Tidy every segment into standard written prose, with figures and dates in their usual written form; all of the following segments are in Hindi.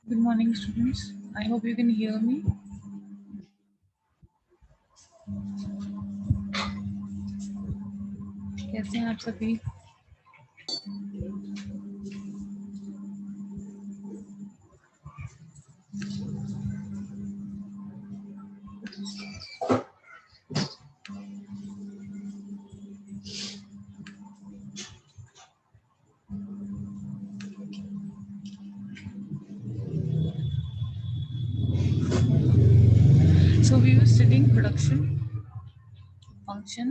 Good morning, students. I hope you can hear me. कैसे हैं आप सभी? So we were studying production function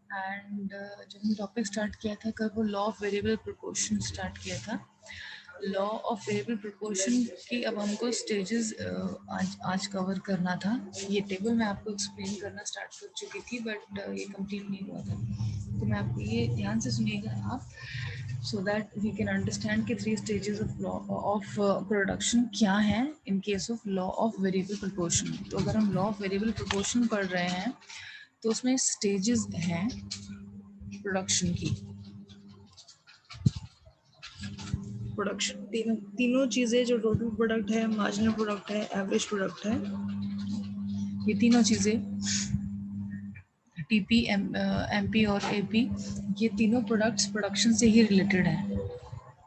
and जब हम टॉपिक स्टार्ट किया था कल वो law of variable proportion start किया था. लॉ ऑफ वेरिएबल प्रोपोर्शन की अब हमको स्टेजेस आज कवर करना था. ये टेबल मैं आपको एक्सप्लेन करना स्टार्ट कर चुकी थी बट ये कंप्लीट नहीं हुआ था. तो मैं आपको ये ध्यान से सुनिएगा आप, so that we can understand कि 3 stages of law of production क्या हैं in case of law of variable proportion. तो अगर हम law of variable proportion पढ़ रहे हैं तो उसमें stages हैं production की. प्रोडक्शन तीनों चीज़ें जो टोटल प्रोडक्ट है, मार्जिनल प्रोडक्ट है, एवरेज प्रोडक्ट है, ये तीनों चीज़ें टीपी, एमपी और एपी, ये तीनों प्रोडक्ट्स प्रोडक्शन से ही रिलेटेड हैं.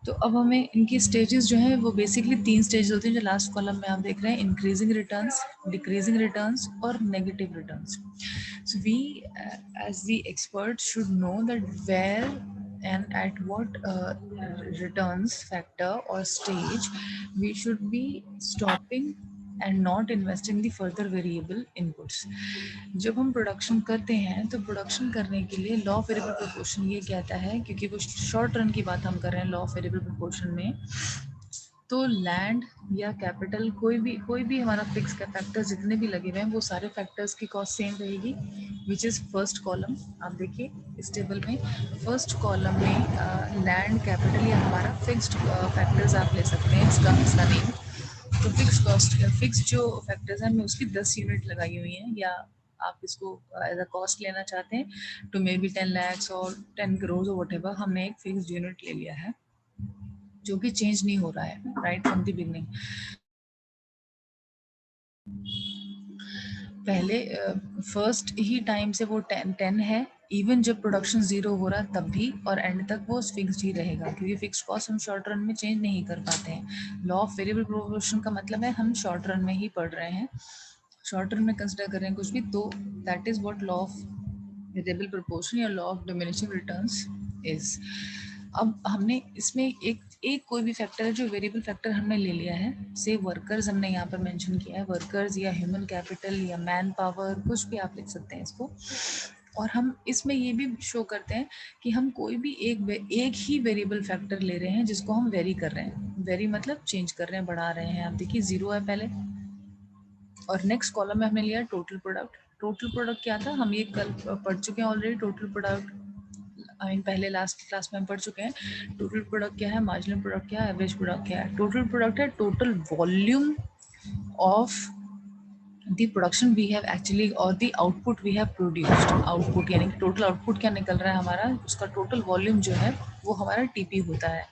तो अब हमें इनकी स्टेजेस जो हैं वो बेसिकली 3 स्टेज होते हैं जो लास्ट कॉलम में आप देख रहे हैं, इंक्रीजिंग रिटर्न्स, डिक्रीजिंग रिटर्न्स और negative returns. So we as the expert should know that where and at what returns factor or stage we should be stopping and not investing the further variable inputs. जब हम प्रोडक्शन करते हैं तो प्रोडक्शन करने के लिए लॉ ऑफ वेरिएबल प्रोपोर्शन ये कहता है, क्योंकि वो शॉर्ट रन की बात हम कर रहे हैं लॉ ऑफ वेरिएबल प्रोपोर्शन में, तो लैंड या कैपिटल कोई भी हमारा फिक्स का फैक्टर जितने भी लगे हुए हैं वो सारे फैक्टर्स की कॉस्ट सेम रहेगी, विच इज़ फर्स्ट कॉलम. आप देखिए इस टेबल में फर्स्ट कॉलम में लैंड, कैपिटल या हमारा फिक्स्ड फैक्टर्स आप ले सकते हैं, इसका नेम. तो फिक्स जो फैक्टर्स हैं मैं उसकी 10 यूनिट लगाई हुई हैं, या आप इसको एज अ कॉस्ट लेना चाहते हैं तो मे बी 10 lakhs और 10 crores और वट एवर, हमने एक फिक्स यूनिट ले लिया है जो कि चेंज नहीं हो रहा है राइट फ्रॉम द बिगनिंग. पहले फर्स्ट ही टाइम से वो 10 है, इवन जब प्रोडक्शन जीरो हो रहा तब भी, और एंड तक वो फिक्स्ड ही रहेगा, क्योंकि फिक्स्ड कॉस्ट हम शॉर्ट रन में चेंज नहीं कर पाते हैं। लॉ ऑफ वेरिएबल प्रोपोर्शन का मतलब है हम शॉर्ट रन में ही पढ़ रहे हैं, शॉर्ट रन में कंसिडर कर रहे हैं कुछ भी, तो that is what law of variable proportion या law of diminishing returns is. अब हमने इसमें एक एक कोई भी फैक्टर है जो वेरिएबल फैक्टर हमने ले लिया है, से वर्कर्स हमने यहाँ पर मेंशन किया है, वर्कर्स या ह्यूमन कैपिटल या मैन पावर, कुछ भी आप लिख सकते हैं इसको। और हम इसमें ये भी शो करते हैं कि हम कोई भी एक ही वेरिएबल फैक्टर ले रहे हैं जिसको हम वेरी कर रहे हैं, वेरी मतलब चेंज कर रहे हैं, बढ़ा रहे हैं। आप देखिए जीरो है पहले, और नेक्स्ट कॉलम में हमने लिया टोटल प्रोडक्ट। टोटल प्रोडक्ट क्या था, हम ये कल पढ़ चुके हैं already. Total product I mean पहले लास्ट क्लास में हम पढ़ चुके हैं। टोटल प्रोडक्ट क्या है, मार्जिनल प्रोडक्ट क्या है, एवरेज प्रोडक्ट क्या है। टोटल प्रोडक्ट है total volume of the production we have actually, और the output we have produced. Output यानी टोटल आउटपुट क्या निकल रहा है हमारा, उसका टोटल वॉल्यूम जो है वो हमारा टीपी होता है।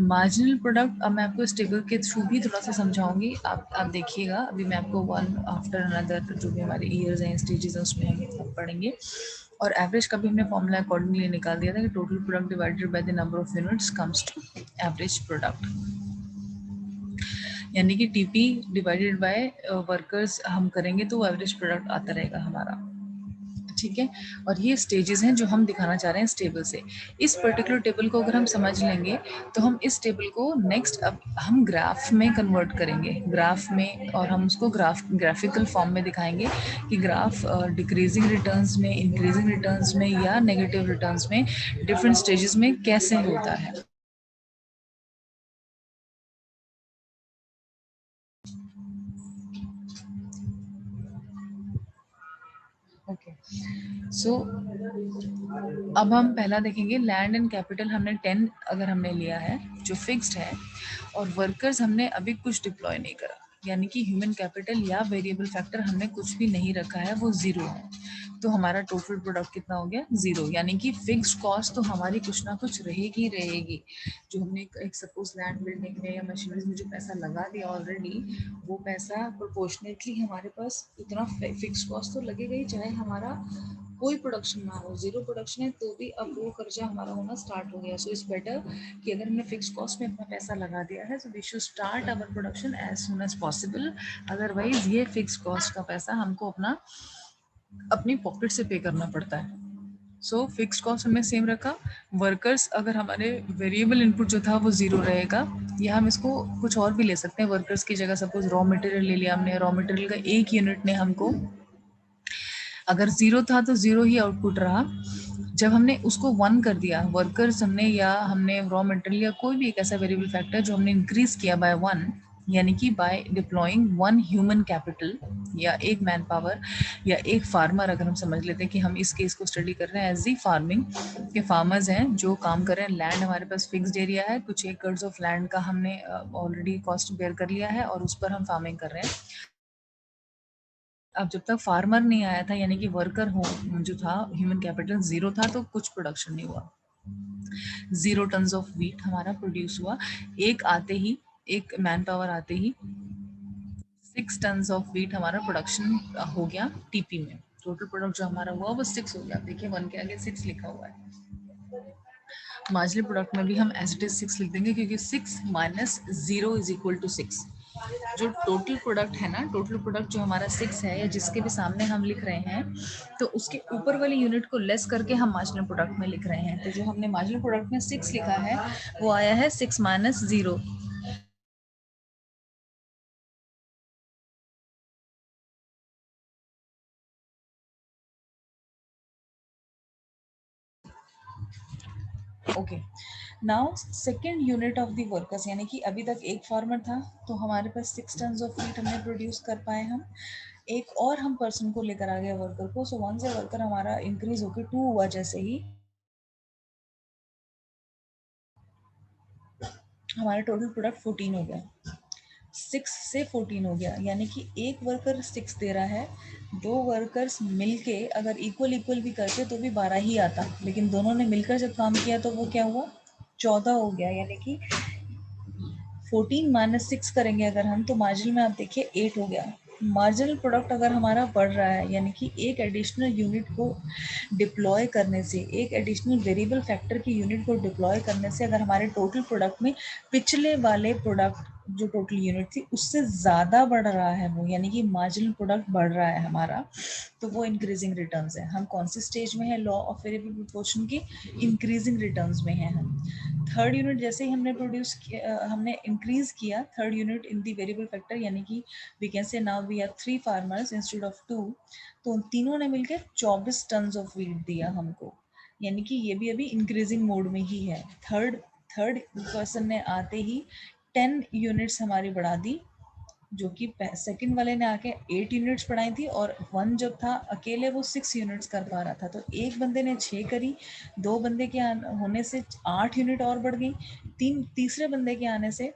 मार्जिनल प्रोडक्ट, अब मैं आपको इस टेबल के थ्रू भी थोड़ा सा समझाऊंगी, आप देखिएगा। अभी मैं आपको वन आफ्टर अनदर जो भी हमारे ईयर्स हैं, स्टेजेस हैं, उसमें हम पढ़ेंगे। और एवरेज का भी हमने फॉर्मूला अकॉर्डिंगली निकाल दिया था कि total product divided by the number of units comes to average product, यानी कि टीपी डिवाइडेड बाय वर्कर्स हम करेंगे तो एवरेज प्रोडक्ट आता रहेगा हमारा। ठीक है, और ये स्टेजेस हैं जो हम दिखाना चाह रहे हैं इस टेबल से। इस पर्टिकुलर टेबल को अगर हम समझ लेंगे तो हम इस टेबल को नेक्स्ट अब हम ग्राफ में कन्वर्ट करेंगे, ग्राफ में, और हम उसको ग्राफिकल फॉर्म में दिखाएंगे कि ग्राफ डिक्रीजिंग रिटर्न्स में, इंक्रीजिंग रिटर्न्स में या नेगेटिव रिटर्न्स में, डिफरेंट स्टेजेस में कैसे होता है। ओके, सो अब हम पहला देखेंगे लैंड एंड कैपिटल। हमने 10 अगर हमने लिया है जो फिक्स्ड है, और वर्कर्स हमने अभी कुछ डिप्लॉय नहीं करा, यानी कि ह्यूमन कैपिटल या वेरिएबल फैक्टर हमने कुछ भी नहीं रखा है, वो जीरो है। तो हमारा टोटल प्रोडक्ट कितना हो गया, जीरो, यानी कि फिक्स्ड कॉस्ट तो हमारी कुछ ना कुछ रहेगी रहेगी। जो हमने एक सपोज लैंड बिल्डिंग में या मशीनरीज में जो पैसा लगा दिया ऑलरेडी, वो पैसा प्रोपोर्शनेटली हमारे पास उतना फिक्स्ड कॉस्ट तो लगेगा ही, चाहे हमारा कोई प्रोडक्शन ना हो, जीरो प्रोडक्शन है तो भी अब वो कर्जा हमारा होना स्टार्ट हो गया। सो इट्स बेटर कि अगर हमने फिक्स कॉस्ट में अपना पैसा लगा दिया है तो we should start our production as soon as possible. Otherwise ये फिक्स कॉस्ट का पैसा हमको अपना अपनी पॉकेट से पे करना पड़ता है। सो फिक्स कॉस्ट हमने सेम रखा। वर्कर्स अगर हमारे वेरिएबल इनपुट जो था वो जीरो रहेगा, या हम इसको कुछ और भी ले सकते हैं। वर्कर्स की जगह सपोज रॉ मटेरियल ले लिया हमने, रॉ मटेरियल का एक यूनिट ने हमको अगर जीरो था तो जीरो ही आउटपुट रहा। जब हमने उसको वन कर दिया वर्कर्स हमने, या हमने रॉ मटेरियल या कोई भी एक ऐसा वेरिएबल फैक्टर जो हमने इंक्रीज किया बाय वन, यानी कि by deploying one human capital या एक मैन पावर या एक फार्मर, अगर हम समझ लेते हैं कि हम इस केस को स्टडी कर रहे हैं एज दी फार्मिंग के फार्मर्स हैं जो काम कर रहे हैं। लैंड हमारे पास फिक्स्ड एरिया है, कुछ एकर्स ऑफ लैंड का हमने ऑलरेडी कॉस्ट बेयर कर लिया है और उस पर हम फार्मिंग कर रहे हैं। अब जब तक फार्मर नहीं आया था, यानी कि वर्कर हो जो था, ह्यूमन कैपिटल जीरो था, तो कुछ प्रोडक्शन नहीं हुआ। 0 टन ऑफ वीट हमारा प्रोड्यूस हुआ, एक आते ही, एक मैन पावर आते ही 6 टन ऑफ वीट हमारा प्रोडक्शन हो गया टीपी में। टोटल प्रोडक्ट जो हमारा हुआ वो 6 हो गया। देखिए 1 के आगे 6 लिखा हुआ है। मार्जिनल प्रोडक्ट में भी हम एज इट इज 6 लिख देंगे, क्योंकि 6 माइनस 0 इज इक्वल टू 6। जो टोटल प्रोडक्ट है ना, टोटल प्रोडक्ट जो हमारा 6 है या जिसके भी सामने हम लिख रहे हैं, तो उसके ऊपर वाली यूनिट को लेस करके हम मार्जिनल प्रोडक्ट में लिख रहे हैं। तो जो हमने मार्जिनल प्रोडक्ट में 6 लिखा है वो आया है 6 minus 0। Okay, now second unit of the workers, यानी कि अभी तक एक फार्मर था तो हमारे पास 6 टन ऑफ वीट हमने प्रोड्यूस कर पाए हम। एक और हम पर्सन को लेकर आ गए वर्कर को, सो 1 से वर्कर हमारा इंक्रीज होकर 2 हुआ। जैसे ही हमारा टोटल प्रोडक्ट 14 हो गया, 6 से 14 हो गया, यानी कि एक वर्कर 6 दे रहा है। दो वर्कर्स मिलके अगर इक्वल इक्वल भी करते तो भी 12 ही आता, लेकिन दोनों ने मिलकर जब काम किया तो वो क्या हुआ, 14 हो गया। यानी कि 14 माइनस 6 करेंगे अगर हम, तो मार्जिन में आप देखिए 8 हो गया। मार्जिनल प्रोडक्ट अगर हमारा बढ़ रहा है, यानी कि एक एडिशनल यूनिट को डिप्लॉय करने से, एक एडिशनल वेरिएबल फैक्टर की यूनिट को डिप्लॉय करने से अगर हमारे टोटल प्रोडक्ट में पिछले वाले प्रोडक्ट जो टोटल यूनिट थी उससे ज़्यादा बढ़ रहा है वो, यानी कि मार्जिनल प्रोडक्ट बढ़ रहा है हमारा, तो वो इंक्रीजिंग रिटर्न्स है। हम कौन सी स्टेज में है लॉ ऑफ वेरिएबल प्रोपोर्शन की? इंक्रीजिंग रिटर्न्स में है हम। थर्ड यूनिट जैसे ही हमने प्रोड्यूस किया, हमने इंक्रीज किया third unit in the variable factor, यानी कि we can say now we are 3 farmers instead of 2, तो उन तीनों ने मिलकर 24 टन ऑफ व्हीट दिया हमको, यानी कि ये भी अभी इंक्रीजिंग मोड में ही है। थर्ड थर्ड पर्सन ने आते ही 10 यूनिट्स हमारी बढ़ा दी, जो कि सेकंड वाले ने आके 8 यूनिट्स पढ़ाई थी, और वन जो था अकेले वो 6 यूनिट्स कर पा रहा था, तो एक बंदे ने 6 करी, दो बंदे के होने से 8 यूनिट और बढ़ गई, तीसरे बंदे के आने से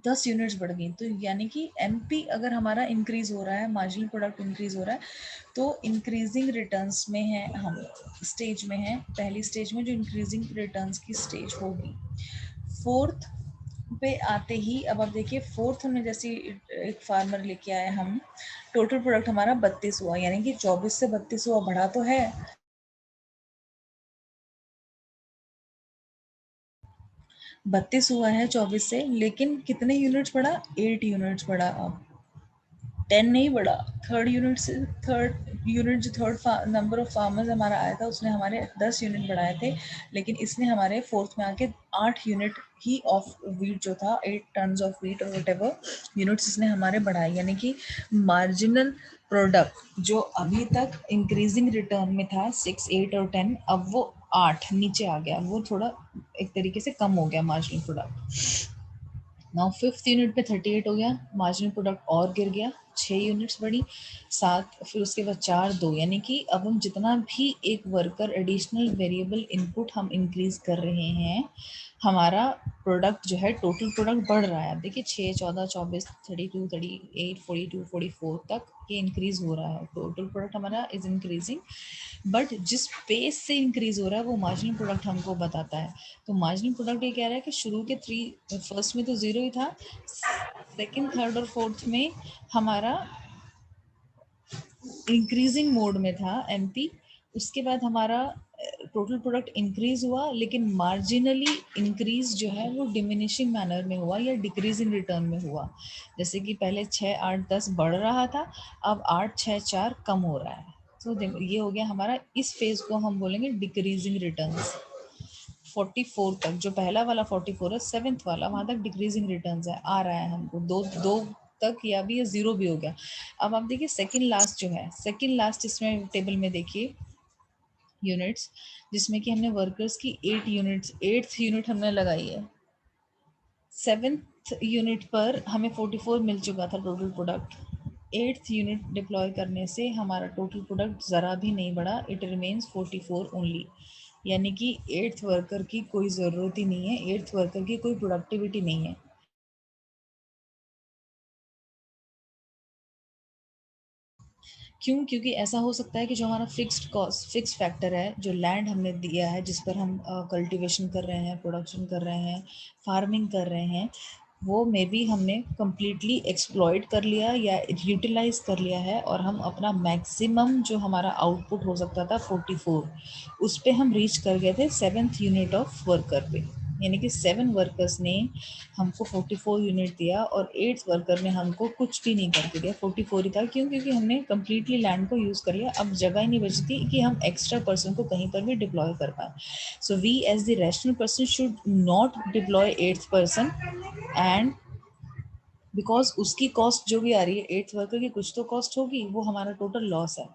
10 यूनिट्स बढ़ गई। तो यानी कि एमपी अगर हमारा इंक्रीज हो रहा है, मार्जिनल प्रोडक्ट इंक्रीज हो रहा है, तो इंक्रीजिंग रिटर्न्स में है हम, स्टेज में है, पहली स्टेज में जो इंक्रीजिंग रिटर्न्स की स्टेज होगी। फोर्थ पे आते ही अब आप देखिए, फोर्थ में जैसे एक फार्मर लेके आए हम, टोटल प्रोडक्ट हमारा 32 हुआ, यानी कि 24 से 32 हुआ, बढ़ा तो है, 32 हुआ है 24 से, लेकिन कितने यूनिट्स बढ़ा? 8 यूनिट्स बढ़ा। अब 10 नहीं बढ़ा, थर्ड यूनिट से, थर्ड यूनिट जो थर्ड नंबर ऑफ फार्मर्स हमारा आया था उसने हमारे 10 यूनिट बढ़ाए थे, लेकिन इसने हमारे फोर्थ में आके 8 यूनिट ही ऑफ वीट जो था, 8 टन ऑफ वीट और वट एवर यूनिट्स इसने हमारे बढ़ाए, यानी कि मार्जिनल प्रोडक्ट जो अभी तक इंक्रीजिंग रिटर्न में था 6, 8 और 10, अब वो 8 नीचे आ गया, वो थोड़ा एक तरीके से कम हो गया marginal product. Now fifth unit पे 38 हो गया, मार्जिनल प्रोडक्ट और गिर गया, 6 यूनिट्स बढ़ी, 7, फिर उसके बाद 4, 2, यानी कि अब हम जितना भी एक वर्कर एडिशनल वेरिएबल इनपुट हम इंक्रीज कर रहे हैं, हमारा प्रोडक्ट जो है टोटल प्रोडक्ट बढ़ रहा है। देखिए 6, 14, 24, 32, 38, 42, 44 तक ये इंक्रीज हो रहा है, टोटल प्रोडक्ट हमारा इज इंक्रीजिंग, बट जिस पेस से इंक्रीज हो रहा है वो मार्जिनल प्रोडक्ट हमको बताता है। तो मार्जिनल प्रोडक्ट ये कह रहा है कि शुरू के फर्स्ट में तो जीरो ही था, सेकंड, थर्ड और फोर्थ में हमारा इंक्रीजिंग मोड में था एमपी, उसके बाद हमारा टोटल प्रोडक्ट इंक्रीज हुआ, लेकिन मार्जिनली इंक्रीज जो है वो डिमिनिशिंग मैनर में हुआ या डिक्रीजिंग रिटर्न में हुआ। जैसे कि पहले 6, 8, 10 बढ़ रहा था, अब 8, 6, 4 कम हो रहा है। तो ये हो गया हमारा, इस फेज को हम बोलेंगे डिक्रीजिंग रिटर्न्स। 44 तक, जो पहला वाला 44 है, सेवेंथ वाला वहां तक डिक्रीजिंग रिटर्न्स है, आ रहा है हमको, दो दो तक, या भी ये जीरो भी हो गया। अब आप देखिए सेकंड लास्ट जो है, सेकंड लास्ट इसमें टेबल में देखिए यूनिट्स, जिसमें कि हमने वर्कर्स की 8 यूनिट्स, 8th यूनिट हमने लगाई है, 7th यूनिट पर हमें 44 मिल चुका था total product, 8th unit deploy करने से हमारा टोटल प्रोडक्ट ज़रा भी नहीं बढ़ा, इट रिमेन्स 44 ओनली, यानी कि 8th वर्कर की कोई ज़रूरत ही नहीं है, 8th वर्कर की कोई प्रोडक्टिविटी नहीं है। क्यों? क्योंकि ऐसा हो सकता है कि जो हमारा फिक्स्ड कॉस्ट, फिक्स फैक्टर है, जो लैंड हमने दिया है जिस पर हम कल्टीवेशन कर रहे हैं, प्रोडक्शन कर रहे हैं, फार्मिंग कर रहे हैं, वो मे बी हमने कम्प्लीटली एक्सप्लॉइट कर लिया या यूटिलाइज कर लिया है, और हम अपना मैक्सिमम जो हमारा आउटपुट हो सकता था 44, उस पर हम रीच कर गए थे 7th यूनिट ऑफ वर्कर पे, यानी कि 7 वर्कर्स ने हमको 44 यूनिट दिया और 8th वर्कर ने हमको कुछ भी नहीं करके दिया, 44 ही था। क्यों? क्योंकि हमने कम्प्लीटली लैंड को यूज़ कर लिया, अब जगह ही नहीं बचती कि हम एक्स्ट्रा पर्सन को कहीं पर भी डिप्लॉय कर पाए। So we as the rational person should not deploy 8th person, and because उसकी कॉस्ट जो भी आ रही है 8th वर्कर की, कुछ तो कॉस्ट होगी, वो हमारा टोटल लॉस है।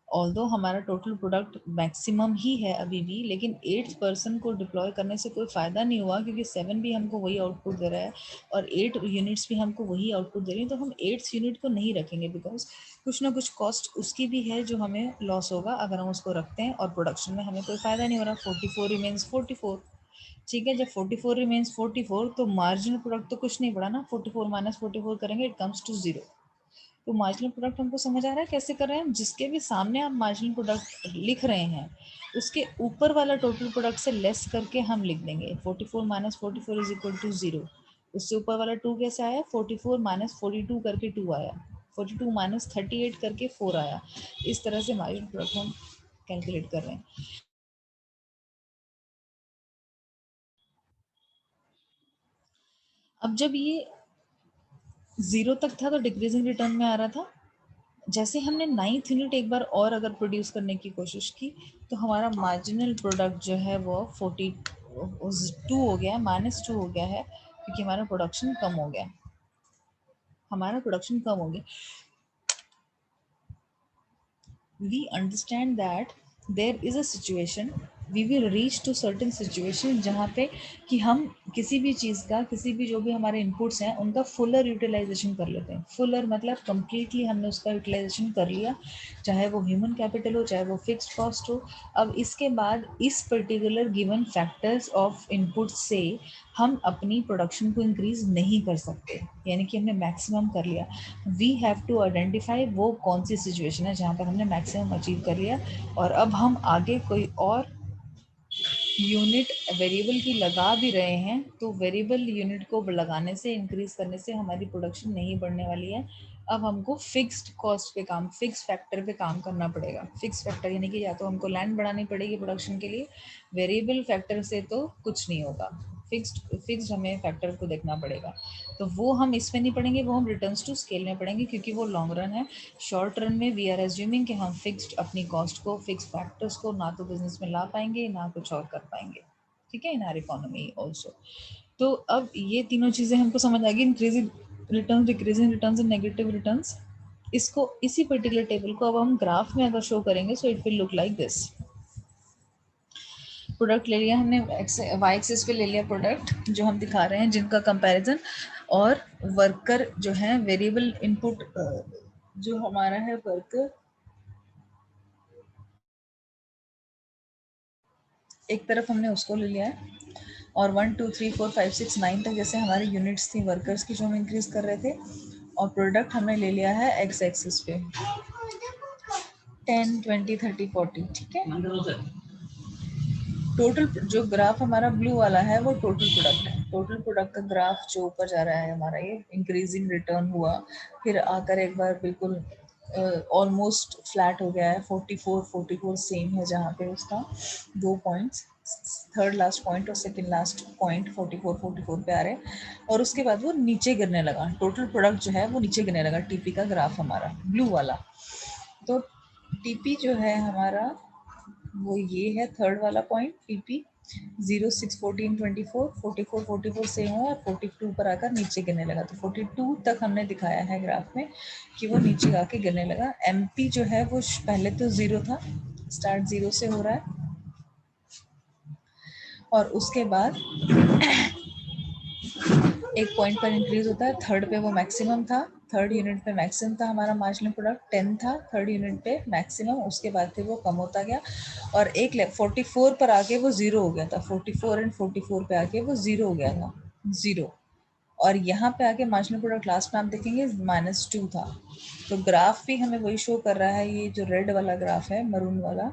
ऑल्दो हमारा टोटल प्रोडक्ट मैक्सिमम ही है अभी भी, लेकिन 8th पर्सन को डिप्लॉय करने से कोई फ़ायदा नहीं हुआ, क्योंकि 7 भी हमको वही आउटपुट दे रहा है और 8 यूनिट्स भी हमको वही आउटपुट दे रही हैं, तो हम 8th यूनिट को नहीं रखेंगे, बिकॉज कुछ ना कुछ कॉस्ट उसकी भी है जो हमें लॉस होगा अगर हम उसको रखते हैं, और प्रोडक्शन में हमें कोई फ़ायदा नहीं हो रहा। 44 रिमेन्स 44, ठीक है, जब 44 रिमेन्स 44, तो मार्जिनल प्रोडक्ट तो कुछ नहीं बढ़ा ना, 44 माइनस 44 करेंगे, इट कम्स टू 0। तो मार्जिनल प्रोडक्ट हमको समझ आ रहा है कैसे कर रहे हैं हम? जिसके भी सामने आप मार्जिनल प्रोडक्ट लिख रहे हैं, उसके ऊपर वाला टोटल प्रोडक्ट से लेस करके हम लिख देंगे 44 माइनस 44 इज इक्वल टू 0। उससे ऊपर वाला 2 कैसे आया, 44 माइनस 42 करके 2 आया, 42 माइनस 38 करके 4 आया। इस तरह से मार्जिनल प्रोडक्ट हम कैलकुलेट कर रहे हैं। अब जब ये 0 तक था तो डिक्रीजिंग रिटर्न में आ रहा था। जैसे हमने 9th यूनिट एक बार और अगर प्रोड्यूस करने की कोशिश की तो हमारा मार्जिनल प्रोडक्ट जो है वो 42 हो गया, -2 हो गया है, क्योंकि हमारा प्रोडक्शन कम हो गया, हमारा प्रोडक्शन कम हो गया। We understand that there is a situation, we will reach to certain situation जहाँ पे कि हम किसी भी चीज़ का, किसी भी जो भी हमारे इनपुट्स हैं उनका फुलर यूटिलाइजेशन कर लेते हैं। फुलर मतलब कम्प्लीटली हमने उसका यूटिलाइजेशन कर लिया, चाहे वो ह्यूमन कैपिटल हो, चाहे वो फिक्स्ड कॉस्ट हो। अब इसके बाद इस particular given factors of input से हम अपनी प्रोडक्शन को इंक्रीज नहीं कर सकते, यानी कि हमने मैक्सिमम कर लिया। वी हैव टू आइडेंटिफाई वो कौन सी सिचुएशन है जहाँ पर हमने मैक्सिमम अचीव कर लिया, और अब हम आगे कोई और यूनिट वेरिएबल की लगा भी रहे हैं तो वेरिएबल यूनिट को लगाने से, इंक्रीज करने से हमारी प्रोडक्शन नहीं बढ़ने वाली है। अब हमको फिक्स्ड कॉस्ट पे काम, फिक्स फैक्टर पे काम करना पड़ेगा। फिक्स फैक्टर यानी कि या तो हमको लैंड बढ़ानी पड़ेगी प्रोडक्शन के लिए, वेरिएबल फैक्टर से तो कुछ नहीं होगा, फिक्स्ड हमें फैक्टर को देखना पड़ेगा। तो वो हम इसमें नहीं पढ़ेंगे, वो हम रिटर्न्स टू स्केल में पढ़ेंगे, क्योंकि वो लॉन्ग रन है। शॉर्ट रन में वी आर एज्यूमिंग कि हम फिक्स्ड अपनी कॉस्ट को, फिक्स फैक्टर्स को ना तो बिजनेस में ला पाएंगे ना कुछ और कर पाएंगे, ठीक है, इन आर इकोनॉमी ऑल्सो। तो अब ये तीनों चीज़ें हमको समझ आ गई, increasing return, decreasing return and negative returns. इसको, इसी पर्टिकुलर टेबल को अब हम ग्राफ में अगर शो करेंगे so it will look like this. Product ले लिया हमने, वाई एक्सिस पे ले लिया प्रोडक्ट जो हम दिखा रहे हैं, जिनका कंपैरिजन, और वर्कर जो है वेरिएबल इनपुट जो हमारा है वर्कर, एक तरफ हमने उसको ले लिया है, और 1 2 3 4 5 6 9 तक जैसे हमारी यूनिट्स थी वर्कर्स की जो हम इंक्रीज कर रहे थे, और प्रोडक्ट हमने ले लिया है एक्स एक्सिस पे 10 20 30 40, ठीक है। टोटल जो ग्राफ हमारा ब्लू वाला है वो टोटल प्रोडक्ट है। टोटल प्रोडक्ट का ग्राफ जो ऊपर जा रहा है हमारा, ये इंक्रीजिंग रिटर्न हुआ, फिर आकर एक बार बिल्कुल ऑलमोस्ट फ्लैट हो गया है, 44 सेम है, जहाँ पे उसका 2 पॉइंट्स, थर्ड लास्ट पॉइंट और सेकंड लास्ट पॉइंट 44 पे आ रहे हैं, और उसके बाद वो नीचे गिरने लगा। टोटल प्रोडक्ट जो है वो नीचे गिरने लगा, टीपी का ग्राफ हमारा ब्लू वाला। तो टीपी जो है हमारा वो ये है, थर्ड वाला पॉइंट पीपी 0 6 14 24 44 से हो और 42 पर आकर नीचे गिरने लगा। तो 42 तक हमने दिखाया है ग्राफ में कि वो नीचे आके गिरने लगा। एमपी जो है वो पहले तो 0 था, स्टार्ट 0 से हो रहा है, और उसके बाद एक पॉइंट पर इंक्रीज होता है, थर्ड पे वो मैक्सिमम था, थर्ड यूनिट पे मैक्सिमम था हमारा मार्जिनल प्रोडक्ट 10 था, थर्ड यूनिट पे मैक्सिमम, उसके बाद फिर वो कम होता गया, और एक 44 पर आके वो 0 हो गया था, 44 एंड 44 पे आके वो 0 हो गया था, 0। और यहाँ पे आके मार्जिनल प्रोडक्ट लास्ट में आप देखेंगे -2 था। तो ग्राफ भी हमें वही शो कर रहा है, ये जो रेड वाला ग्राफ है, मरून वाला,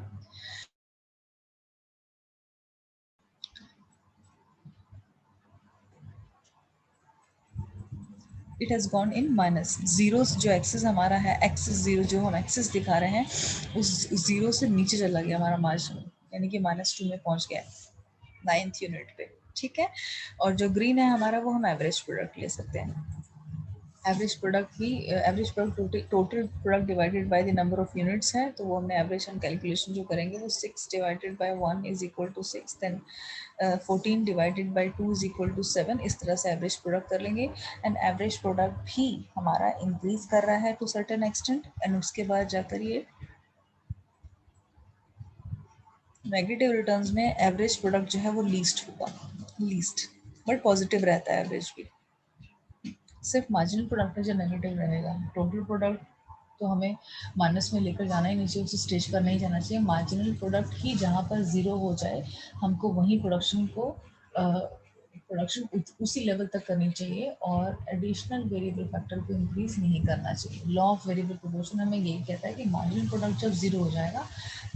it has gone in minus. Zeros जो एक्सिस हमारा है, एक्सिस 0 जो हम एक्सिस दिखा रहे हैं, उस 0 से नीचे चला गया हमारा मार्जिन, यानी कि -2 में पहुंच गया 9th यूनिट पे, ठीक है। और जो ग्रीन है हमारा, वो हम एवरेज प्रोडक्ट ले सकते हैं। एवरेज प्रोडक्ट भी, average product total product divided by the number of units है, तो वो हमने एवरेज हम कैलकुलेशन जो करेंगे वो 6 divided by 1 is equal to 6, then 14 divided by 2 is equal to 7, इस तरह से एवरेज प्रोडक्ट कर लेंगे। एंड एवरेज प्रोडक्ट भी हमारा इंक्रीज कर रहा है टू सर्टेन एक्सटेंट, एंड उसके बाद जाकर ये नेगेटिव रिटर्न्स में एवरेज प्रोडक्ट जो है वो लीस्ट होगा, लीस्ट, बट पॉजिटिव रहता है एवरेज भी। सिर्फ मार्जिनल प्रोडक्ट है जो नेगेटिव रहेगा, टोटल प्रोडक्ट तो हमें माइनस में लेकर जाना ही नहीं चाहिए, उसे स्टेज पर नहीं जाना चाहिए। मार्जिनल प्रोडक्ट ही जहाँ पर 0 हो जाए, हमको वहीं प्रोडक्शन को प्रोडक्शन उसी लेवल तक करनी चाहिए, और एडिशनल वेरिएबल फैक्टर को इंक्रीज नहीं करना चाहिए। लॉ ऑफ वेरिएबल प्रोपोर्शन हमें यही कहता है कि मार्जिनल प्रोडक्ट जब 0 हो जाएगा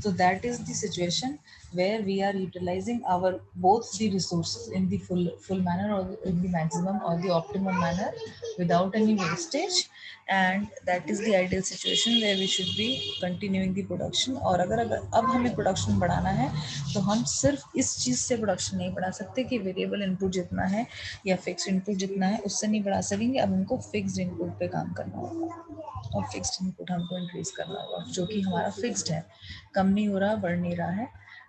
तो that is the situation where we are utilizing our both the resources in the full manner or in the maximum or the optimum manner without any wastage, and that is the ideal situation where we should be continuing the production. और अगर अब हमें प्रोडक्शन बढ़ाना है तो हम सिर्फ इस चीज़ से प्रोडक्शन नहीं बढ़ा सकते कि वेरिएबल इनपुट जितना है या फिक्स इनपुट जितना है उससे नहीं बढ़ा सकेंगे। अब हमको फिक्स्ड इनपुट पे काम करना होगा और फिक्स्ड इनपुट हमको इंक्रीज करना होगा, जो कि हमारा फिक्स्ड है, कम नहीं हो रहा, बढ़ नहीं रहा है,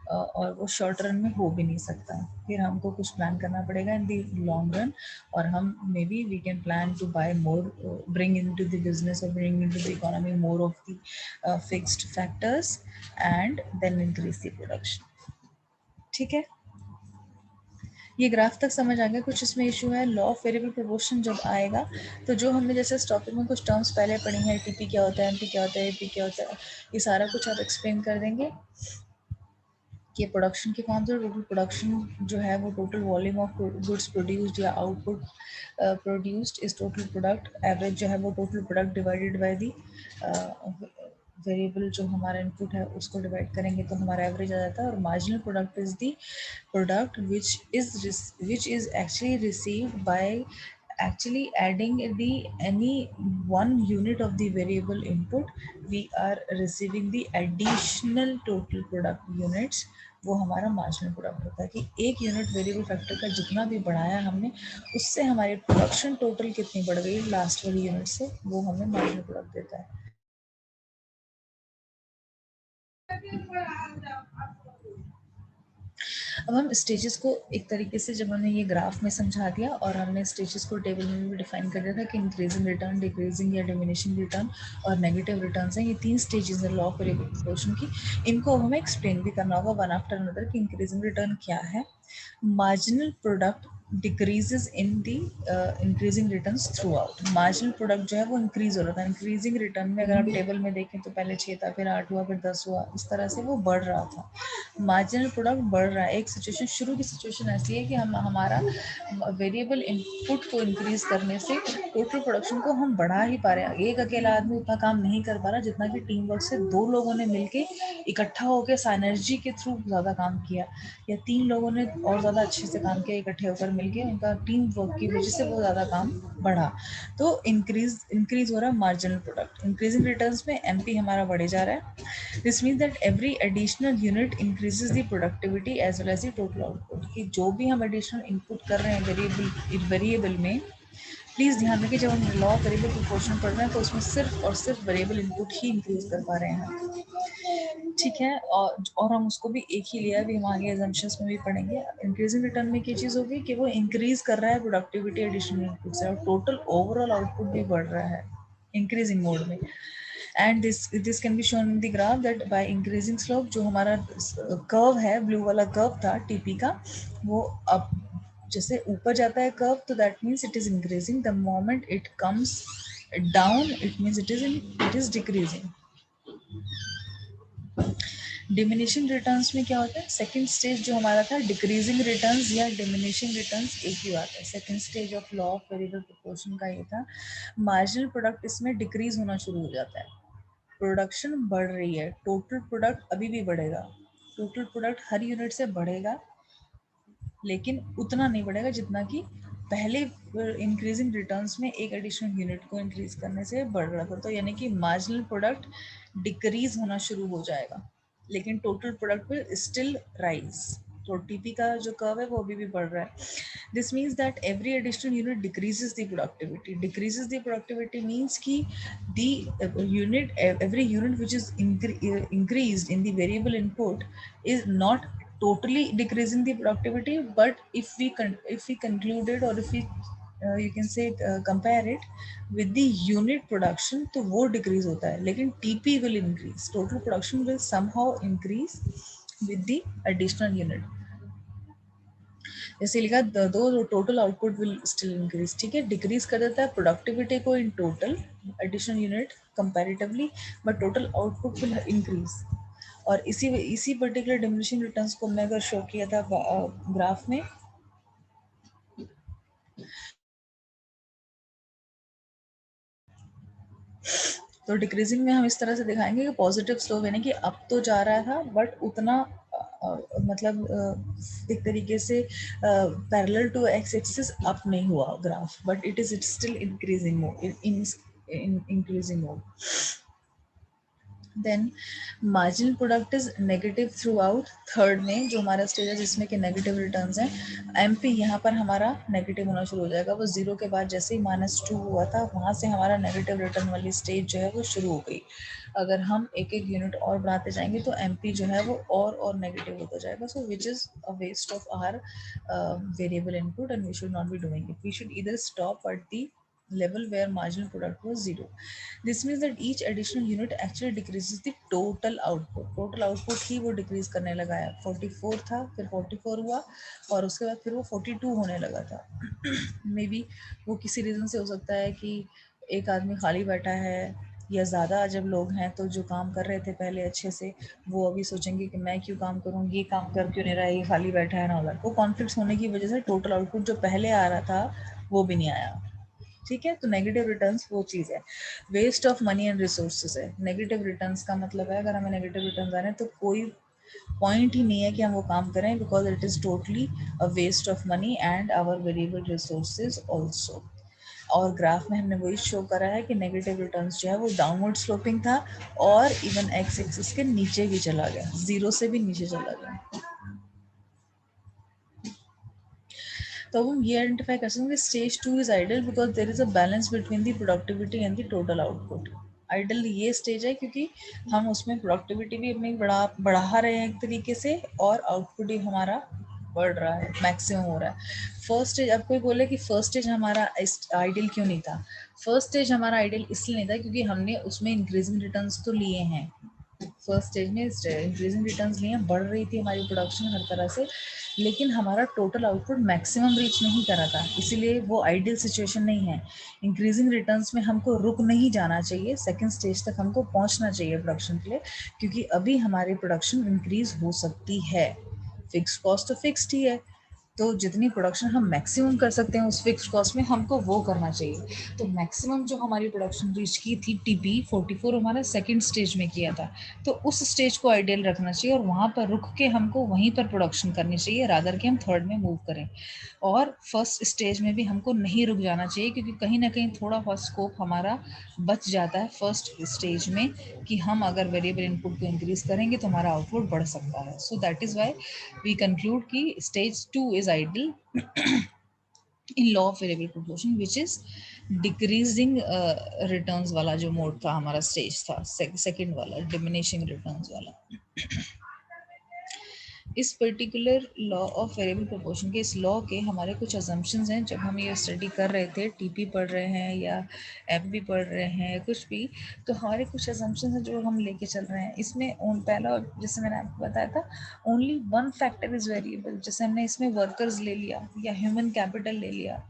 और वो शॉर्ट रन में हो भी नहीं सकता। फिर हमको कुछ प्लान करना पड़ेगा इन दी लॉन्ग रन, और हम maybe we can plan to buy more, bring into the business और bring into the economy more of the fixed factors and then increase the production. ठीक है, ये ग्राफ तक समझ आ गया? कुछ इसमें इशू है? लॉ ऑफ वेरिएबल प्रोपोर्शन जब आएगा तो जो हमने जैसे इस टॉपिक में कुछ टर्म्स पहले पढ़ी हैं, टीपी क्या होता है, एमपी क्या होता है, एपी क्या होता है, ये सारा कुछ आप एक्सप्लेन कर देंगे कि प्रोडक्शन के फॉर्म से टोटल प्रोडक्शन जो है वो total volume of goods produced या output produced is total product, average जो है वो total product divided by the variable जो हमारा इनपुट है उसको डिवाइड करेंगे तो हमारा एवरेज आ जाता है। और marginal product is the product which is actually received by actually adding the any one unit of the variable input, we are receiving the additional total product units, वो हमारा मार्जिनल प्रोडक्ट होता है कि एक यूनिट वेरिएबल फैक्टर का जितना भी बढ़ाया हमने उससे हमारी प्रोडक्शन टोटल कितनी बढ़ गई लास्ट वाली यूनिट से, वो हमें मार्जिनल प्रोडक्ट देता है। अब हम स्टेजेस को एक तरीके से, जब हमने ये ग्राफ में समझा दिया और हमने स्टेजेस को टेबल में भी डिफाइन कर दिया था कि इंक्रीजिंग रिटर्न, डिक्रीजिंग या डिमिनिशिंग रिटर्न और नेगेटिव रिटर्न्स हैं, ये 3 स्टेजेस हैं लॉ ऑफ वेरिएबल प्रोपोर्शन की। इनको हमें एक्सप्लेन भी करना होगा वन आफ्टर अनदर कि इंक्रीजिंग रिटर्न क्या है, मार्जिनल प्रोडक्ट डिक्रीजेस इन दी increasing returns through out. Marginal product जो है वो इंक्रीज हो रहा था इंक्रीजिंग रिटर्न में, अगर आप टेबल में देखें तो पहले 6 था, फिर 8 हुआ, फिर 10 हुआ, इस तरह से वो बढ़ रहा था। मार्जिनल प्रोडक्ट बढ़ रहा है। एक सिचुएशन, शुरू की सिचुएशन ऐसी है कि हम हमारा वेरिएबल इनपुट को इंक्रीज करने से टोटल प्रोडक्शन को हम बढ़ा ही पा रहे हैं। एक अकेला आदमी उतना काम नहीं कर पा रहा जितना कि टीम वर्क से 2 लोगों ने मिलके इकट्ठा होकर साइनर्जी के थ्रू ज़्यादा काम किया, या 3 लोगों ने और ज़्यादा अच्छे से काम किया इकट्ठे होकर मिलके, उनका टीम वर्क की वजह से वो ज़्यादा काम बढ़ा। तो इंक्रीज हो रहा है मार्जिनल प्रोडक्ट। इंक्रीजिंग रिटर्न्स में एमपी हमारा बढ़े जा रहा है। This means that every additional unit increases the productivity as well as the total output. कि जो भी हम एडिशनल इनपुट कर रहे हैं वेरिएबल में, प्लीज़ ध्यान रखिए जब हम लॉ ऑफ वेरिएबल प्रोपोर्शन पढ़ रहे हैं तो उसमें सिर्फ और सिर्फ वेरिएबल इनपुट ही इंक्रीज कर पा रहे हैं। ठीक है, और हम उसको भी एक ही लिया, भी हम आगे एजम्पशंस में भी पढ़ेंगे। इंक्रीजिंग रिटर्न में क्या चीज़ होगी कि वो इंक्रीज कर रहा है प्रोडक्टिविटी एडिशनल इनपुट से, और टोटल ओवरऑल आउटपुट भी बढ़ रहा है इंक्रीजिंग मोड में। And this can be shown in the graph that by increasing slope, जो हमारा कर्व है, ब्लू वाला कर्व था टीपी का, वो अब जैसे ऊपर जाता है कर्व तो that means it is increasing, the moment it comes down it means it is decreasing. Diminishing returns में क्या होता है, सेकंड स्टेज जो हमारा था डिक्रीजिंग रिटर्न्स या डिमिनिशिंग रिटर्न्स एक ही बात है। Second stage of law of variable proportion का ये था। मार्जिनल प्रोडक्ट इसमें डिक्रीज होना शुरू हो जाता है, प्रोडक्शन बढ़ रही है, टोटल प्रोडक्ट अभी भी बढ़ेगा, टोटल प्रोडक्ट हर यूनिट से बढ़ेगा लेकिन उतना नहीं बढ़ेगा जितना कि पहले इंक्रीजिंग रिटर्न्स में एक एडिशनल यूनिट को इंक्रीज करने से बढ़ रहा था। तो यानी कि मार्जिनल प्रोडक्ट डिक्रीज होना शुरू हो जाएगा लेकिन total product will still rise. तो टीपी का जो कर्व है वो अभी भी बढ़ रहा है। This means that every additional unit decreases the productivity. Decreases the productivity means कि the unit, every unit which is increased in the variable input is not totally decreasing the productivity, but if we conclude it, or if we you can say compare it with the unit production, तो वो decrease होता है, लेकिन TP will increase, total production will somehow increase with the additional unit। जैसे लिखा दो total output will still increase, ठीक है, डिक्रीज कर देता है प्रोडक्टिविटी को in total additional unit comparatively, but total output will increase. और इसी पर्टिकुलर डिमिनिशिंग रिटर्न्स को मैं अगर शो किया था ग्राफ में, तो डिक्रीजिंग में हम इस तरह से दिखाएंगे कि पॉजिटिव स्लोप, यानी कि अब तो जा रहा था बट उतना मतलब एक तरीके से parallel to x axis up नहीं हुआ graph, but it is still increasing mode, in increasing mode. Then marginal product is negative throughout. Third में जो हमारा स्टेज है जिसमें कि नेगेटिव रिटर्न्स हैं, एमपी यहाँ पर हमारा नेगेटिव होना शुरू हो जाएगा. वो जीरो के बाद जैसे ही -2 हुआ था वहाँ से हमारा नेगेटिव रिटर्न वाली स्टेज जो है वो शुरू हो गई. अगर हम एक एक यूनिट और बढ़ाते जाएंगे तो एमपी जो है वो और नेगेटिव होता जाएगा. So which is a waste of our variable input and we should not be doing it. We should either stop at the level where marginal product was zero. This means that each additional unit actually decreases the total output. Total output ही वो decrease करने लगा है. 44 था, फिर 44 हुआ और उसके बाद फिर वो 42 होने लगा था. मे बी वो किसी रीज़न से हो सकता है कि एक आदमी खाली बैठा है, या ज़्यादा जब लोग हैं तो जो काम कर रहे थे पहले अच्छे से वो अभी सोचेंगे कि मैं क्यों काम करूँ, ये काम कर क्यों नहीं रहा है, ये खाली बैठा है ना. उधर वो कॉन्फ्लिक्ट होने की वजह से टोटल आउटपुट जो पहले आ रहा था वो भी नहीं आया. ठीक है, तो नेगेटिव रिटर्न्स वो चीज़ है. Waste of money and resources है. नेगेटिव रिटर्न्स का मतलब है अगर हमें नेगेटिव रिटर्न्स आ रहे हैं तो कोई पॉइंट ही नहीं है कि हम वो काम करें, because it is totally a waste of money and our variable resources also. और ग्राफ में हमने वही शो करा है कि नेगेटिव रिटर्न्स जो है वो डाउनवर्ड स्लोपिंग था और इवन एक्स एक्सिस के नीचे भी चला गया, जीरो से भी नीचे चला गया. तो हम ये आइडेंटिफाई कर सकते हैं stage 2 is ideal because there is a balance between the productivity and the total output. Ideal ये स्टेज है क्योंकि हम उसमें प्रोडक्टिविटी भी अपनी बढ़ा रहे हैं एक तरीके से और आउटपुट भी हमारा बढ़ रहा है, मैक्सिमम हो रहा है. फर्स्ट स्टेज, अब कोई बोले कि फर्स्ट स्टेज हमारा आइडियल क्यों नहीं था. फर्स्ट स्टेज हमारा आइडियल इसलिए नहीं था क्योंकि हमने उसमें इंक्रीजिंग रिटर्न्स तो लिए हैं. फर्स्ट स्टेज में इंक्रीजिंग रिटर्न्स लिए, बढ़ रही थी हमारी प्रोडक्शन हर तरह से, लेकिन हमारा टोटल आउटपुट मैक्सिमम रीच नहीं करा था, इसीलिए वो आइडियल सिचुएशन नहीं है. इंक्रीजिंग रिटर्न्स में हमको रुक नहीं जाना चाहिए, सेकंड स्टेज तक हमको पहुंचना चाहिए प्रोडक्शन के लिए, क्योंकि अभी हमारी प्रोडक्शन इंक्रीज हो सकती है. फिक्स कॉस्ट तो फिक्स्ड ही है, तो जितनी प्रोडक्शन हम मैक्सिमम कर सकते हैं उस फिक्स कॉस्ट में हमको वो करना चाहिए. तो मैक्सिमम जो हमारी प्रोडक्शन रीच की थी टीपी 44 हमारा सेकंड स्टेज में किया था, तो उस स्टेज को आइडियल रखना चाहिए और वहाँ पर रुक के हमको वहीं पर प्रोडक्शन करनी चाहिए रादर कि हम थर्ड में मूव करें. और फर्स्ट स्टेज में भी हमको नहीं रुक जाना चाहिए क्योंकि कहीं ना कहीं थोड़ा बहुत स्कोप हमारा बच जाता है फर्स्ट स्टेज में कि हम अगर वेरिएबल इनपुट को इंक्रीज करेंगे तो हमारा आउटपुट बढ़ सकता है. So that is why we conclude कि stage 2 is ideal in law of variable proportion which is decreasing returns वाला जो मोड था हमारा स्टेज था, सेकंड वाला डिमिनिशिंग रिटर्न्स वाला. इस particular law of variable proportion के, इस लॉ के हमारे कुछ असम्पशंस हैं जब हम ये स्टडी कर रहे थे, टीपी पढ़ रहे हैं या एमपी पढ़ रहे हैं कुछ भी, तो हमारे कुछ असम्पशंस हैं जो हम लेके चल रहे हैं. इसमें पहला जैसे मैंने आपको बताया था, only one factor is variable. जैसे हमने इसमें वर्कर्स ले लिया या ह्यूमन कैपिटल ले लिया.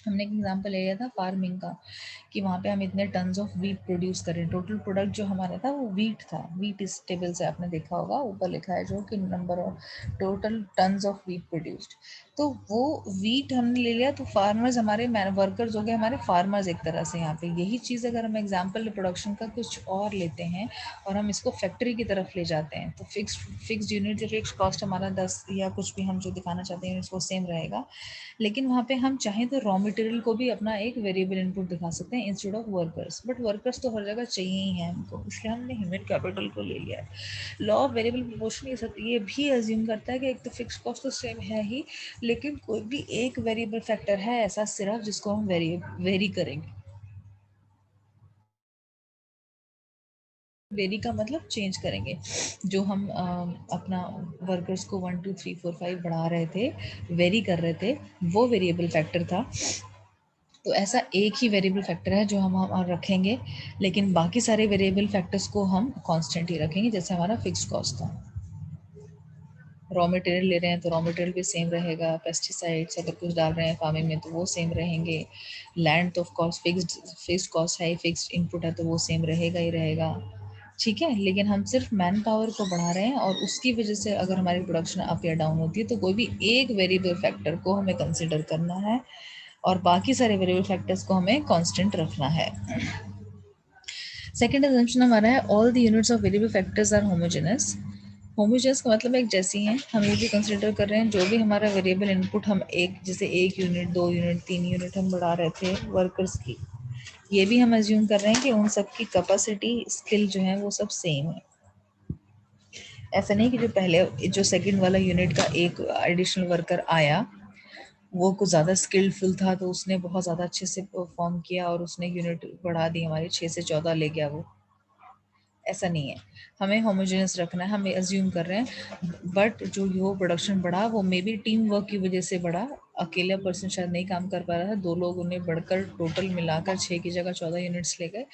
हमने एक एग्जांपल ले लिया था फार्मिंग का कि वहाँ पे हम इतने टन्स ऑफ वीट प्रोड्यूस करें. टोटल प्रोडक्ट जो हमारा था वो वीट था. वीट इस टेबल से आपने देखा होगा, ऊपर लिखा है जो कि number of total tons of wheat produced. तो वो वीट हमने ले लिया, तो फार्मर्स हमारे वर्कर्स हो गए हमारे फार्मर्स एक तरह से. यहाँ पे यही चीज़ अगर हम एग्जाम्पल प्रोडक्शन का कुछ और लेते हैं और हम इसको फैक्ट्री की तरफ ले जाते हैं तो फिक्स यूनिट जो फिक्स कॉस्ट हमारा 10 या कुछ भी हम जो दिखाना चाहते हैं इसको सेम रहेगा, लेकिन वहाँ पे हम चाहें तो रॉ मटेरियल को भी अपना एक वेरिएबल इनपुट दिखा सकते हैं instead of workers. But workers तो हर जगह चाहिए ही हैं हमको, इसलिए हमने ह्यूमन कैपिटल को ले लिया है. लॉ ऑफ वेरिएबल प्रोपोर्शन ये भी अज्यूम करता है कि एक तो फिक्स कॉस्ट तो सेम है ही, लेकिन कोई भी एक वेरिएबल फैक्टर है ऐसा सिर्फ जिसको हम वेरी करेंगे. वेरी का मतलब चेंज करेंगे. जो हम अपना वर्कर्स को 1 2 3 4 5 बढ़ा रहे थे, वेरी कर रहे थे, वो वेरिएबल फैक्टर था. तो ऐसा एक ही वेरिएबल फैक्टर है जो हम रखेंगे, लेकिन बाकी सारे वेरिएबल फैक्टर्स को हम कांस्टेंट ही रखेंगे. जैसे हमारा फिक्स कॉस्ट था, रॉ मटेरियल ले रहे हैं तो रॉ मटेरियल भी सेम रहेगा, पेस्टिसाइड्स अगर कुछ डाल रहे हैं फार्मिंग में तो वो सेम रहेंगे, लैंड तो ऑफ कोर्स फिक्स्ड कॉस्ट है, फिक्स्ड इनपुट है तो वो सेम रहेगा ही रहेगा. ठीक है, लेकिन हम सिर्फ मैन पावर को बढ़ा रहे हैं और उसकी वजह से अगर हमारी प्रोडक्शन अप या डाउन होती है तो कोई भी एक वेरिएबल फैक्टर को हमें कंसिडर करना है और बाकी सारे वेरिएबल फैक्टर्स को हमें कांस्टेंट रखना है. सेकंड assumption हमारा है all the units of variable factors are homogeneous. Homogeneous का मतलब एक जैसी हैं, हम ये भी कंसिडर कर रहे हैं जो भी हमारा वेरिएबल इनपुट हम एक जैसे 1 यूनिट 2 यूनिट 3 यूनिट हम बढ़ा रहे थे वर्कर्स की, ये भी हम अज्यूम कर रहे हैं कि उन सब की कैपेसिटी स्किल जो है वो सब सेम है। ऐसा नहीं कि जो पहले जो सेकंड वाला यूनिट का एक एडिशनल वर्कर आया वो कुछ ज़्यादा स्किल्डफुल था तो उसने बहुत ज़्यादा अच्छे से परफॉर्म किया और उसने यूनिट बढ़ा दी, हमारी 6 से 14 ले गया वो, ऐसा नहीं है। हमें होमोजेनियस रखना है, हम अज्यूम कर रहे हैं बट जो वो प्रोडक्शन बढ़ा वो मे बी टीम वर्क की वजह से बढ़ा, अकेला पर्सन शायद नहीं काम कर पा रहा था, दो लोग उन्हें बढ़कर टोटल मिलाकर 6 की जगह 14 यूनिट्स ले गए।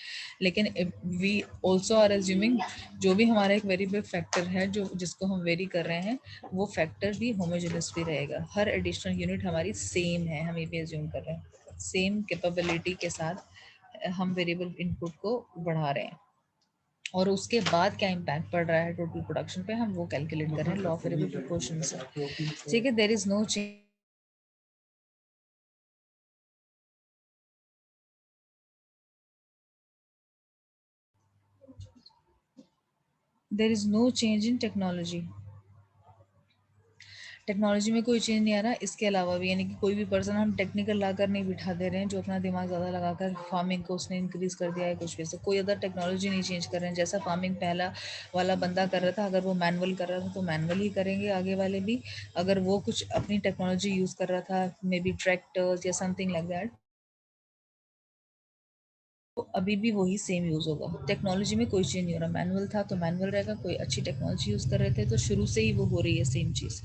लेकिन वी ऑल्सो आर अज्यूमिंग जो भी हमारा एक वेरिएबल फैक्टर है जो जिसको हम वेरी कर रहे हैं वो फैक्टर भी होमोजेनियस भी रहेगा, हर एडिशनल यूनिट हमारी सेम है, हम ये भी अज्यूम कर रहे हैं सेम कैपेबिलिटी के साथ हम वेरिएबल इनपुट को बढ़ा रहे हैं और उसके बाद क्या इम्पैक्ट पड़ रहा है टोटल प्रोडक्शन पे हम वो कैलकुलेट कर रहे हैं लॉ ऑफ वेरिएबल प्रोपोर्शन से। ठीक है, there is no change, there is no change in technology, technology में कोई चेंज नहीं आ रहा। इसके अलावा भी यानी कि कोई भी पर्सन हम टेक्निकल लाकर नहीं बिठा दे रहे हैं जो अपना दिमाग ज़्यादा लगाकर फार्मिंग को उसने इंक्रीज़ कर दिया है कुछ भी, से कोई अदर टेक्नोलॉजी नहीं चेंज कर रहे हैं। जैसा फार्मिंग पहला वाला बंदा कर रहा था, अगर वो मैनुअल कर रहा था तो मैनुअल ही करेंगे आगे वाले भी, अगर वो कुछ अपनी टेक्नोलॉजी यूज़ कर रहा था मे बी ट्रैक्टर्स या समथिंग लाइक दैट, तो अभी भी वही सेम यूज़ होगा। टेक्नोलॉजी में कोई चेंज नहीं हो रहा, मैनुअल था तो मैनुअल रहेगा, कोई अच्छी टेक्नोलॉजी यूज़ कर रहे थे तो शुरू से ही वो हो रही है सेम चीज़।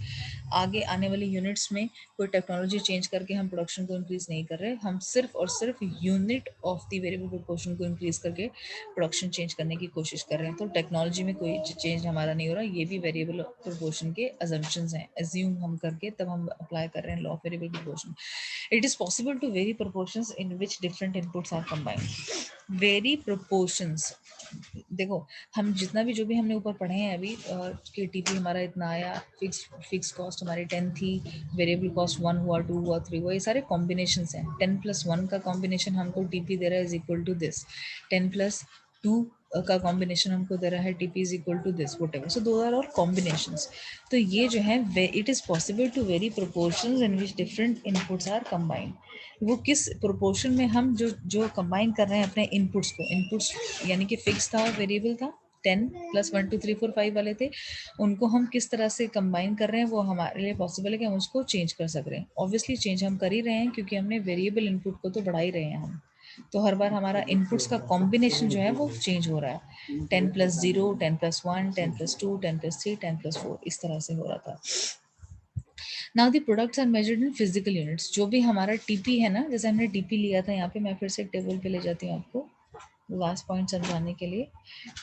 आगे आने वाली यूनिट्स में कोई टेक्नोलॉजी चेंज करके हम प्रोडक्शन को इंक्रीज़ नहीं कर रहे, हम सिर्फ और सिर्फ unit of the variable proportion को इंक्रीज़ करके प्रोडक्शन चेंज करने की कोशिश कर रहे हैं। तो टेक्नोलॉजी में कोई चेंज हमारा नहीं हो रहा, ये भी वेरिएबल प्रोपोर्शन के अजम्पशंस हैं, एज्यूम हम करके तब हम अप्लाई कर रहे हैं law of variable proportion. It is possible to vary proportions in which different inputs are combined, vary proportions. देखो हम जितना भी जो भी हमने ऊपर पढ़े हैं अभी कि टीपी हमारा इतना आया, फिक्स कॉस्ट हमारी 10 थी, वेरिएबल कॉस्ट 1 हुआ 2 हुआ 3 हुआ, ये सारे कॉम्बिनेशन हैं। 10+1 का कॉम्बिनेशन हमको टीपी दे रहा है इज इक्वल टू दिस, 10+2 का कॉम्बिनेशन हमको दे रहा है TP is equal to this, whatever, so those are all combinations. तो ये जो है it is possible to vary proportions in which different inputs are combined. वो किस प्रोपोर्शन में हम जो जो कंबाइन कर रहे हैं अपने इनपुट्स को, इनपुट्स यानी कि फिक्स था और वेरिएबल था, 10+1 2 3 4 5 वाले थे, उनको हम किस तरह से कंबाइन कर रहे हैं वो हमारे लिए पॉसिबल है कि हम उसको चेंज कर सक रहे हैं। ऑब्वियसली चेंज हम कर ही रहे हैं क्योंकि हमने वेरिएबल इनपुट को तो बढ़ा ही रहे हैं हम, तो हर बार हमारा इनपुट्स का कॉम्बिनेशन जो है वो चेंज हो रहा है, 10+0 10+1 10+2 10+3 10+4 इस तरह से हो रहा था। Now the products are measured in physical units, जो भी हमारा टीपी है ना, जैसे हमने टीपी लिया था यहाँ पे, मैं फिर से एक टेबल पे ले जाती हूँ आपको लास्ट पॉइंट समझाने के लिए।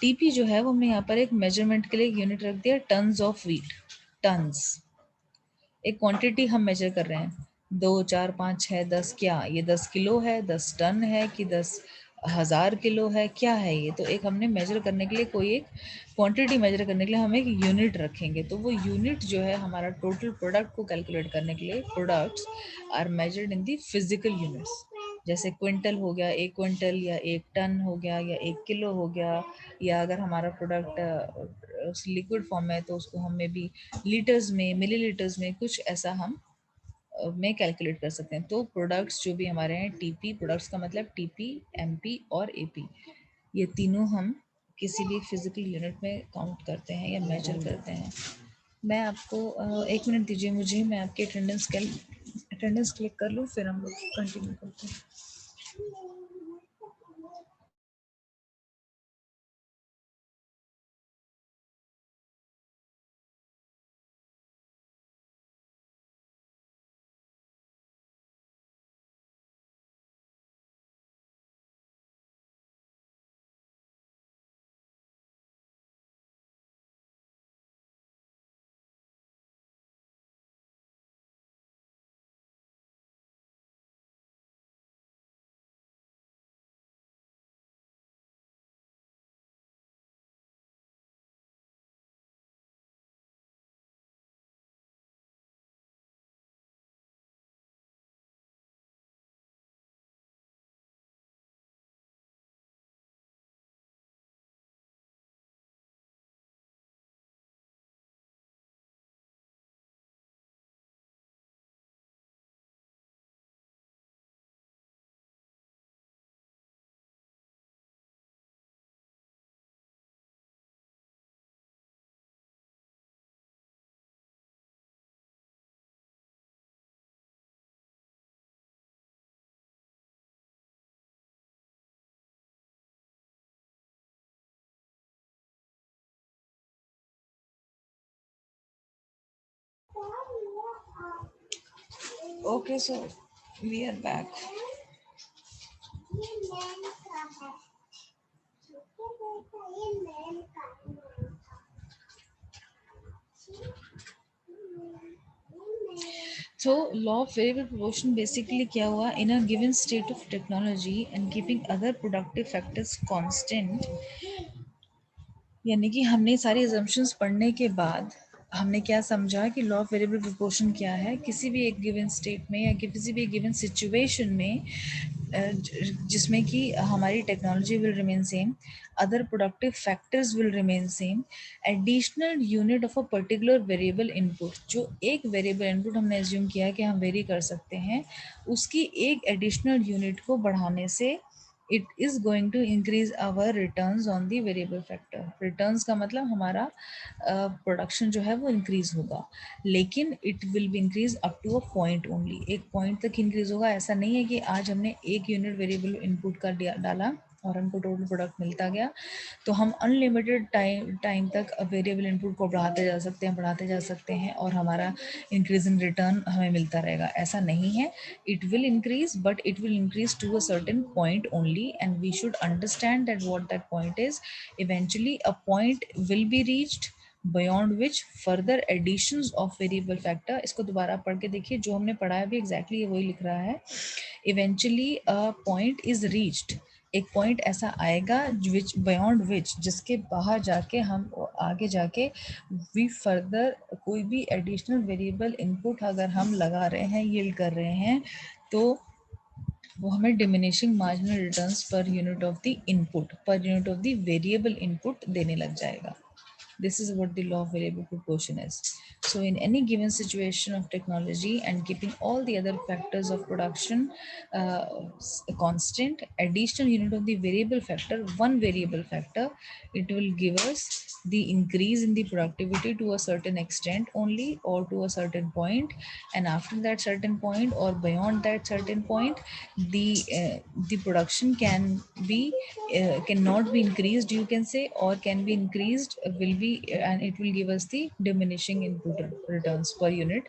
टीपी जो है वो हमने यहाँ पर एक मेजरमेंट के लिए एक यूनिट रख दिया, टन्स ऑफ व्हीट, टन्स, एक क्वांटिटी हम मेजर कर रहे हैं, 2 4 5 6 10, क्या ये 10 किलो है, 10 टन है कि 10,000 किलो है, क्या है ये, तो एक हमने मेजर करने के लिए कोई एक क्वांटिटी मेजर करने के लिए हम एक यूनिट रखेंगे, तो वो यूनिट जो है हमारा टोटल प्रोडक्ट को कैलकुलेट करने के लिए, products are measured in the physical units, जैसे क्विंटल हो गया 1 क्विंटल, या 1 टन हो गया, या 1 किलो हो गया, या अगर हमारा प्रोडक्ट लिक्विड फॉर्म में है तो उसको हमें भी लीटर्स में मिलीलीटर्स में कुछ ऐसा हम में कैलकुलेट कर सकते हैं। तो प्रोडक्ट्स जो भी हमारे हैं, टीपी प्रोडक्ट्स का मतलब टीपी, एमपी और एपी, ये तीनों हम किसी भी फिजिकल यूनिट में काउंट करते हैं या मेजर करते हैं। मैं आपको 1 मिनट दीजिए मुझे, मैं आपकी अटेंडेंस क्लिक कर लूँ फिर हम लोग कंटिन्यू करते हैं। Okay, so we are back. So law of variable proportion basically क्या हुआ, in a given state of technology and keeping other productive factors constant, यानी कि हमने सारी assumptions पढ़ने के बाद हमने क्या समझा कि लॉ ऑफ वेरिएबल प्रोपोर्शन क्या है, किसी भी एक गिवन स्टेट में या किसी भी एक गिवन सिचुएशन में जिसमें कि हमारी technology will remain same, other productive factors will remain same, additional unit of a particular variable input, जो एक वेरिएबल इनपुट हमने एज्यूम किया है कि हम वेरी कर सकते हैं, उसकी एक एडिशनल यूनिट को बढ़ाने से it is going to increase our returns on the variable factor. Returns का मतलब हमारा प्रोडक्शन जो है वो इंक्रीज होगा, लेकिन it will be increase up to a point only, एक पॉइंट तक इंक्रीज होगा। ऐसा नहीं है कि आज हमने एक यूनिट वेरिएबल इनपुट का डाला और हमको टोटल प्रोडक्ट मिलता गया तो हम अनलिमिटेड टाइम तक वेरिएबल इनपुट को बढ़ाते जा सकते हैं और हमारा इंक्रीज इन रिटर्न हमें मिलता रहेगा। ऐसा नहीं है, it will increase, but it will increase to a certain point only, and we should understand that what that point is. Eventually a point will be reached beyond which further additions of variable factor, इसको दोबारा पढ़ के देखिए, जो हमने पढ़ा है भी exactly वही लिख रहा है। Eventually a point is reached, एक पॉइंट ऐसा आएगा विच बियॉन्ड विच, जिसके बाहर जाके हम आगे जाके वी फर्दर कोई भी एडिशनल वेरिएबल इनपुट अगर हम लगा रहे हैं, यील्ड कर रहे हैं, तो वो हमें diminishing marginal returns per unit of the input, per unit of the variable input देने लग जाएगा। This is what the law of variable proportion is. So in any given situation of technology and keeping all the other factors of production constant, additional unit of the variable factor, one variable factor, it will give us the increase in the productivity to a certain extent only, or to a certain point, and after that certain point or beyond that certain point, the production can be cannot be increased, you can say, or can be increased, will be, and it will give us the diminishing input returns per unit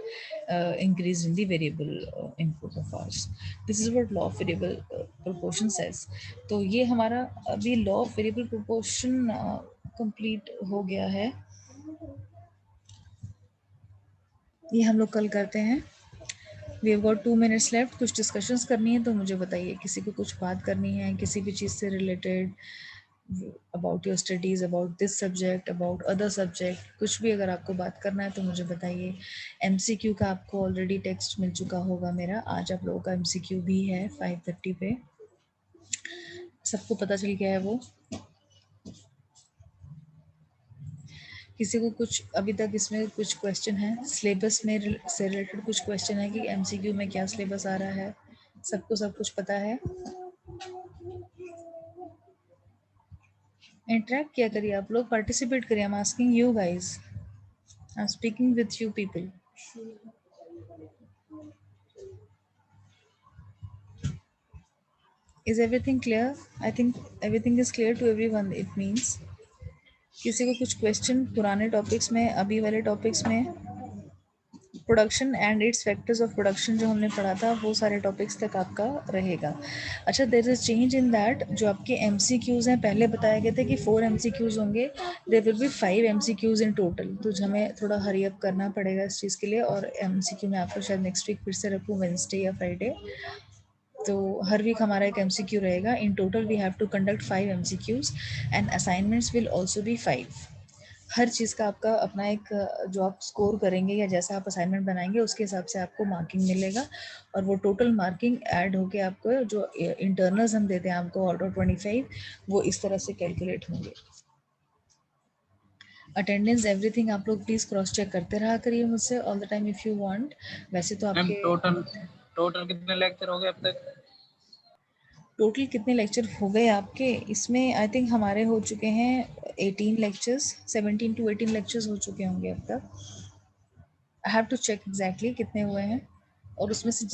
increase in the variable input of ours. This is what law of variable proportion says. तो ये हमारा अभी law of variable proportion complete हो गया है, ये हम लोग कल करते हैं। We have got 2 minutes left. कुछ डिस्कशंस करनी है तो मुझे बताइए, किसी को कुछ बात करनी है किसी भी चीज़ से related, about your studies, about this subject, about other subject, कुछ भी अगर आपको बात करना है तो मुझे बताइए। MCQ का आपको ऑलरेडी टेक्स्ट मिल चुका होगा मेरा, आज आप लोगों का MCQ भी है 5:30 पे, सबको पता चल गया है वो? किसी को कुछ अभी तक इसमें कुछ क्वेश्चन है, सिलेबस में से रिलेटेड कुछ क्वेश्चन है कि MCQ में क्या सिलेबस आ रहा है, सबको सब कुछ पता है? इंटरेक्ट किया करिए आप लोग, पार्टिसिपेट करिए। I am asking you guys, I am speaking with you people. Is everything clear? I think everything is clear to everyone, it means. किसी को कुछ क्वेश्चन पुराने टॉपिक्स में, अभी वाले टॉपिक्स में, production and it's factors of production जो हमने पढ़ा था वो सारे टॉपिक्स तक आपका रहेगा। अच्छा, there is change in that, जो आपके MCQs हैं, पहले बताया गया था कि 4 MCQs होंगे, there will be 5 MCQs in total, तो हमें थोड़ा हरी अप करना पड़ेगा इस चीज़ के लिए। और MCQ में आपको शायद नेक्स्ट वीक फिर से रखूँ, वेंसडे या फ्राइडे, तो हर वीक हमारा एक MCQ रहेगा। In total we have to conduct 5 MCQs and assignments will also be 5। हर चीज़ का आपका अपना एक, जो आप स्कोर करेंगे या जैसा आप असाइनमेंट बनाएंगे उसके हिसाब से आपको मार्किंग मिलेगा, और वो टोटल मार्किंग ऐड होके आपको जो इंटरनल्स हम देते हैं आपको आउट ऑफ 25, वो इस तरह से कैलकुलेट होंगे। अटेंडेंस एवरीथिंग आप लोग प्लीज़ क्रॉस चेक करते रहा करिए मुझसे all the time if you want. वैसे तो आपके टोटल कितने लेक्चर हो गए अब तक? टोटल कितने लेक्चर हो गए आपके इसमें? आई थिंक हमारे हो चुके हैं 18 लेक्चर्स, 17 to 18 लेक्चर्स हो चुके होंगे अब तक। I have to check exactly कितने हुए हैं, और उसमें से